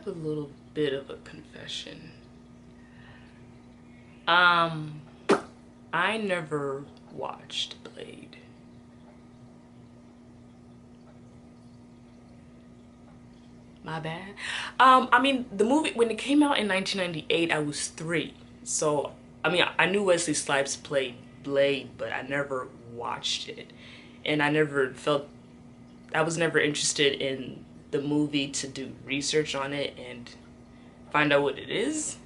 have a little bit of a confession. I never watched Blade. My bad. I mean, the movie, when it came out in 1998, I was 3. So, I mean, I knew Wesley Snipes played Blade, but I never watched it. And I was never interested in the movie to do research on it and find out what it is.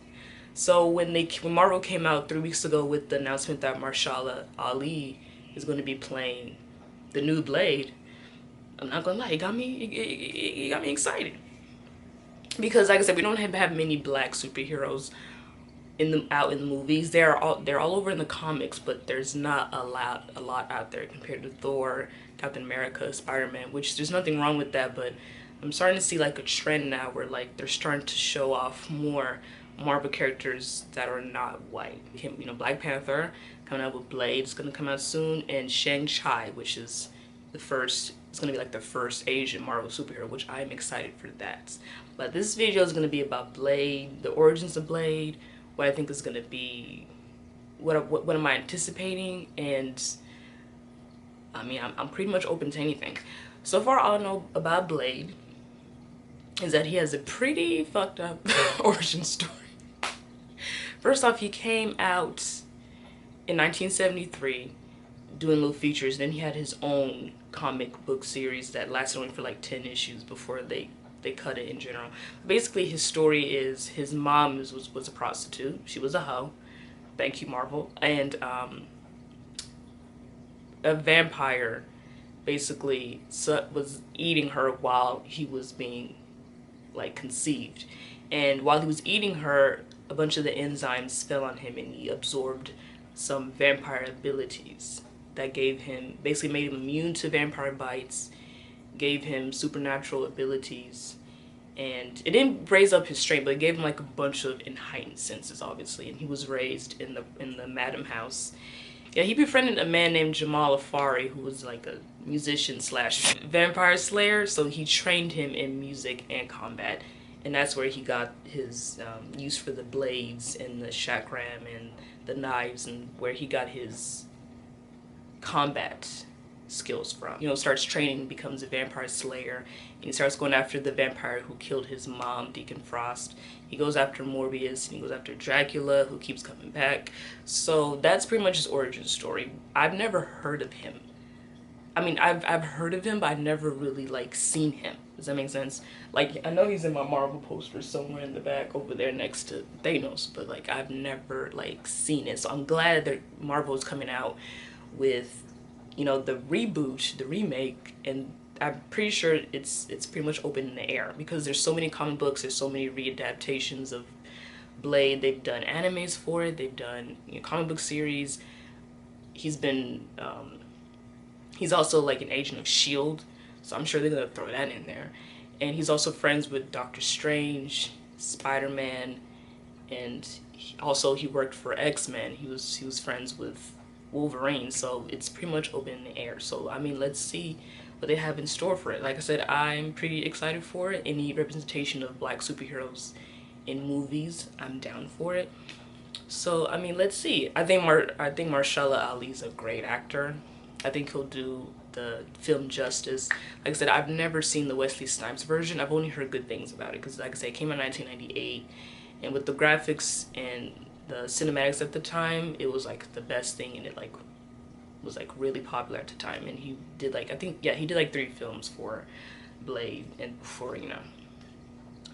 So when Marvel came out 3 weeks ago with the announcement that Mahershala Ali is going to be playing the new Blade, I'm not gonna lie, it got me excited. Because like I said, we don't have many black superheroes out in the movies. They're all over in the comics, but there's not a lot out there compared to Thor, Captain America, Spider-Man, which there's nothing wrong with that, but I'm starting to see like a trend now where like they're starting to show off more Marvel characters that are not white. You know, Black Panther coming out with Blade is gonna come out soon, and Shang Chi, which is it's gonna be like the first Asian Marvel superhero, which I'm excited for that. But this video is gonna be about Blade, the origins of Blade, what I think is gonna be, what am I anticipating, and I mean, I'm pretty much open to anything. So far, all I know about Blade is that he has a pretty fucked up origin story. First off, he came out in 1973 doing little features. Then he had his own comic book series that lasted only for like 10 issues before they cut it in general. Basically, his story is his mom was a prostitute. She was a hoe. Thank you, Marvel. And a vampire basically was eating her while he was being like conceived. And while he was eating her, a bunch of the enzymes fell on him and he absorbed some vampire abilities that basically made him immune to vampire bites, gave him supernatural abilities, and it didn't raise up his strength, but it gave him like a bunch of heightened senses, obviously. And he was raised in the Madam House. Yeah, he befriended a man named Jamal Afari, who was like a musician slash vampire slayer, so he trained him in music and combat. And that's where he got his use for the blades and the chakram and the knives, and where he got his combat skills from. You know, starts training, becomes a vampire slayer, and he starts going after the vampire who killed his mom, Deacon Frost. He goes after Morbius, and he goes after Dracula, who keeps coming back. So that's pretty much his origin story. I've never heard of him. I mean, I've heard of him, but I've never really like seen him. Does that make sense? Like, I know he's in my Marvel poster somewhere in the back over there next to Thanos, but like I've never like seen it. So I'm glad that Marvel is coming out with, you know, the reboot, the remake, and I'm pretty sure it's pretty much open in the air because there's so many comic books, there's so many readaptations of Blade. They've done animes for it, they've done, you know, comic book series. He's also like an agent of S.H.I.E.L.D., so I'm sure they're gonna throw that in there. And he's also friends with Doctor Strange, Spider-Man, and he worked for X-Men. He was friends with Wolverine, so it's pretty much open in the air. So I mean, let's see what they have in store for it. Like I said, I'm pretty excited for it. Any representation of black superheroes in movies, I'm down for it. So I mean, let's see. I think Mahershala Ali's a great actor. I think he'll do the film justice. Like I said, I've never seen the Wesley Snipes version. I've only heard good things about it because, like I said, it came out in 1998, and with the graphics and the cinematics at the time, it was like the best thing, and it like was like really popular at the time. And he did like, I think, yeah, he did like 3 films for Blade, and before, you know,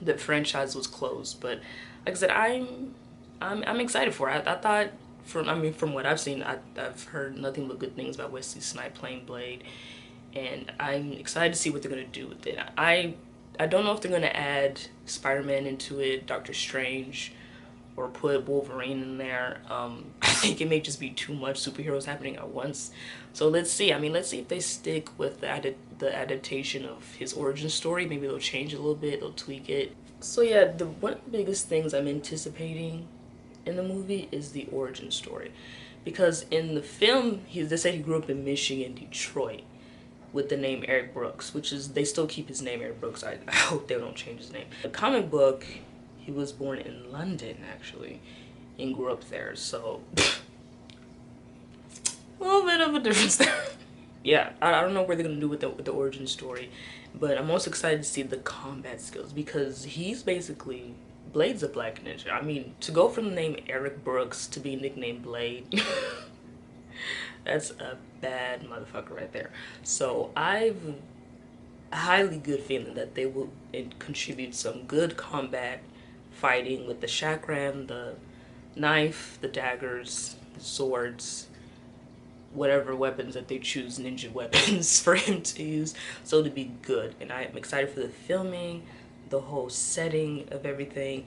the franchise was closed. But like I said, I'm excited for it. I thought, from what I've seen, I've heard nothing but good things about Wesley Snipes playing Blade, and I'm excited to see what they're gonna do with it. I don't know if they're gonna add Spider-Man into it, Doctor Strange, or put Wolverine in there. I think it may just be too much superheroes happening at once. So let's see. I mean, let's see if they stick with the adaptation of his origin story. Maybe they'll change it a little bit, they'll tweak it. So yeah, one of the biggest things I'm anticipating in the movie is the origin story, because in the film they said he grew up in Michigan, Detroit, with the name Eric Brooks, which is, they still keep his name Eric Brooks. I hope they don't change his name. The comic book, he was born in London actually and grew up there, so a little bit of a difference there. Yeah, I don't know what they're gonna do with the origin story, but I'm most excited to see the combat skills, because he's basically, Blade's a black ninja. I mean, to go from the name Eric Brooks to be nicknamed Blade, that's a bad motherfucker right there. So I've a highly good feeling that they will contribute some good combat fighting with the chakram, the knife, the daggers, the swords, whatever weapons that they choose, ninja weapons for him to use, so to be good. And I am excited for the filming, the whole setting of everything,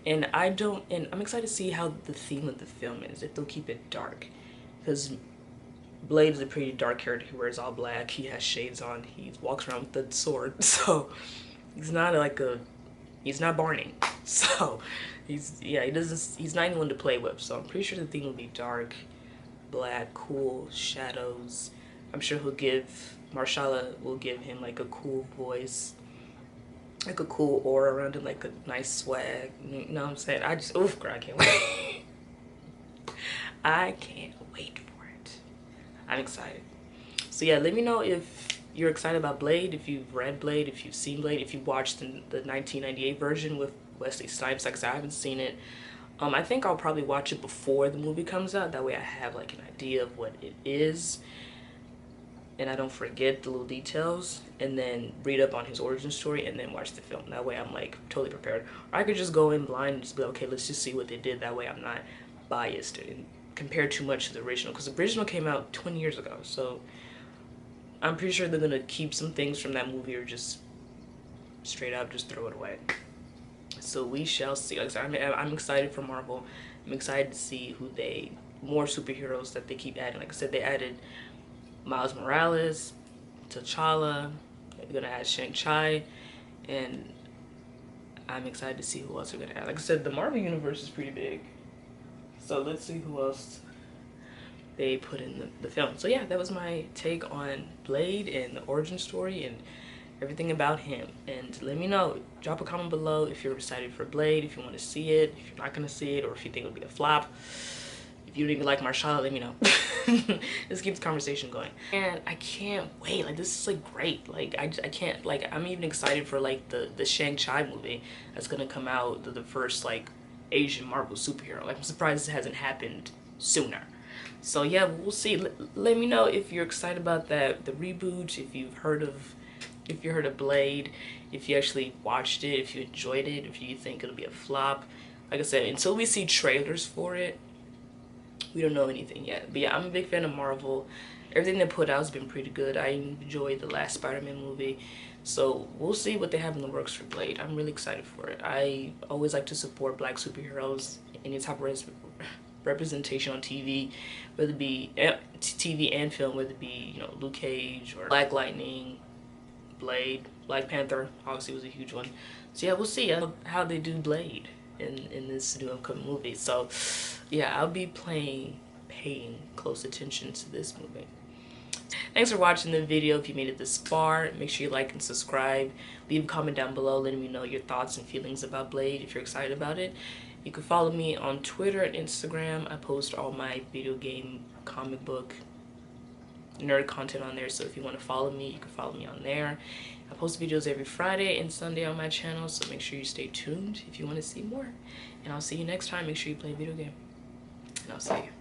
and I'm excited to see how the theme of the film is, if they'll keep it dark, because Blade is a pretty dark character. He wears all black, he has shades on, he walks around with the sword, so he's not like he's not Barney, so he's not anyone to play with. So I'm pretty sure the theme will be dark, black, cool, shadows. I'm sure Mahershala will give him like a cool voice, like a cool aura around him, like a nice swag. You know what I'm saying? Oof, girl, I can't wait. I can't wait for it. I'm excited. So yeah, let me know if you're excited about Blade, if you've read Blade, if you've seen Blade, if you watched the 1998 version with Wesley Snipes. Like I said, I haven't seen it. I think I'll probably watch it before the movie comes out. That way I have like an idea of what it is, and I don't forget the little details, and then read up on his origin story and then watch the film. That way I'm like totally prepared. Or I could just go in blind and just be like, okay, let's just see what they did. That way I'm not biased and compare too much to the original, because the original came out 20 years ago. So I'm pretty sure they're gonna keep some things from that movie, or just straight up just throw it away. So we shall see. Like I said, I'm excited for Marvel. I'm excited to see more superheroes that they keep adding. Like I said, they added Miles Morales, T'Challa, they're gonna add Shang Chi, and I'm excited to see who else they're gonna add. Like I said, the Marvel universe is pretty big, so let's see who else they put in the film. So yeah, that was my take on Blade and the origin story and everything about him. And let me know, drop a comment below if you're excited for Blade, if you want to see it, if you're not gonna see it, or if you think it'll be a flop. If you don't even like Mahershala, let me know. Let's keep this conversation going. And I can't wait. Like, this is like great. Like I can't, like, I'm even excited for like the Shang Chi movie that's gonna come out, the first like Asian Marvel superhero. Like, I'm surprised it hasn't happened sooner. So yeah, we'll see. Let me know if you're excited about that, the reboot, if you heard of Blade, if you actually watched it, if you enjoyed it, if you think it'll be a flop. Like I said, until we see trailers for it, we don't know anything yet. But yeah, I'm a big fan of Marvel. Everything they put out has been pretty good. I enjoyed the last Spider-Man movie. So we'll see what they have in the works for Blade. I'm really excited for it. I always like to support black superheroes, any type of representation on TV, whether it be TV and film, whether it be, you know, Luke Cage or Black Lightning, Blade, Black Panther obviously was a huge one. So yeah, we'll see how they do Blade in this new upcoming movie. So yeah, I'll be paying close attention to this movie. Thanks for watching the video. If you made it this far, make sure you like and subscribe. Leave a comment down below letting me know your thoughts and feelings about Blade if you're excited about it. You can follow me on Twitter and Instagram. I post all my video game, comic book, nerd content on there, so if you want to follow me, you can follow me on there. I post videos every Friday and Sunday on my channel, so make sure you stay tuned if you want to see more. And I'll see you next time. Make sure you play a video game, and I'll see you.